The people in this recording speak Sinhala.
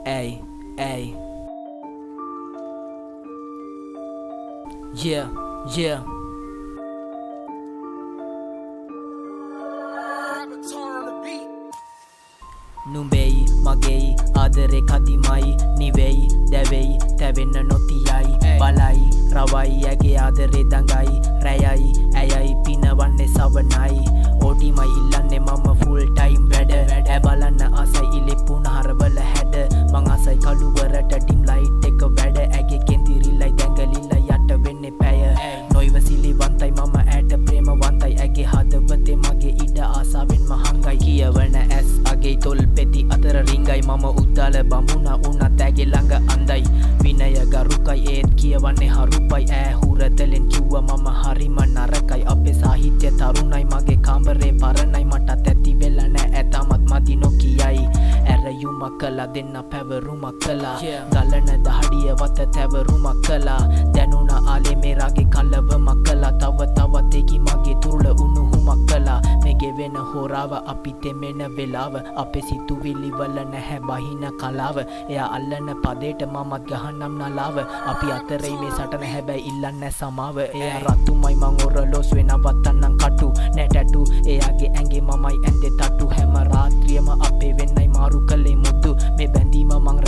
Ay, ay. Yeah, yeah. නුඹෙයි මගෙයි ආදරේ කදිමයි නිවෙයි දැවෙයි තැවෙන්න නොතියයි බලයි රවයි ඇගේ ආදරේ දඟයි රැයයි ඇයයි පිනවන්නේ සවනයි ඕටිමයි ඉල්ලන්නේ මම ෆුල් ටයිම් වැඩ ඇ බලන්න ආසයි ඉලිප්පු නහරවල හැඩ මං ආසයි කළුවරට ඩිම් ලයිට් එක වැඩ ඇගේ කෙන්දිරිල්ලයි දැඟලිල්ල යට වෙන්නේ පැය නොයිවසිලි වන්තයි මම ඇයට ප්‍රේමවන්තයි ඇගේ හදවතේ මගේ ඉඩ ආසාවෙන් මහංගයි කියවන ඇස් අගේ තොල් පෙති අතර රිංගයි මම උද්දාල බමුණ උනත් ඇගේ ළඟ අන්දයි විනය ගරුකයි ඒත් කියවන්නේ හරුපයි ඈ හුරතලෙන් කිව්ව මම හරිම නරකයි අපේ සාහිත්‍ය තරුණයි මගේ කාමරේ පරණයි මටත් ඇති වෙලා නෑ ඇතමත් මදි නොකියයි ඇරයුමක් කළා දෙන්න පැවරුමක් කළා ගලන දහඩිය වත තැවරුමක් කළා දැනුණ ආලේ මේ රාගේ කලවමක් කළා තව තවත් ඒකි මගේ තුරුල උණුහුමක් කළා මේගේ වෙන හොරාව අපි තෙමෙන වෙලාව අපේ සිතුවිලි වල නැහැ බහින කලාව එයා අල්ලන පදේට මමත් ගහනම් නලාව අපි අතරේ මේ සටන හැබැයි ඉල්ලන්නේ සමාව එයා රතුමයි මං ඔරලොස් වෙනවත්තන්නම් කටු නෑ ටැටු එයාගේ ඇඟේ මමයි ඇඳේ තට්ටු හැම රාත්‍රියම අපේ වෙන්නයි මාරු කළේ මුදු මේ බැඳීම මං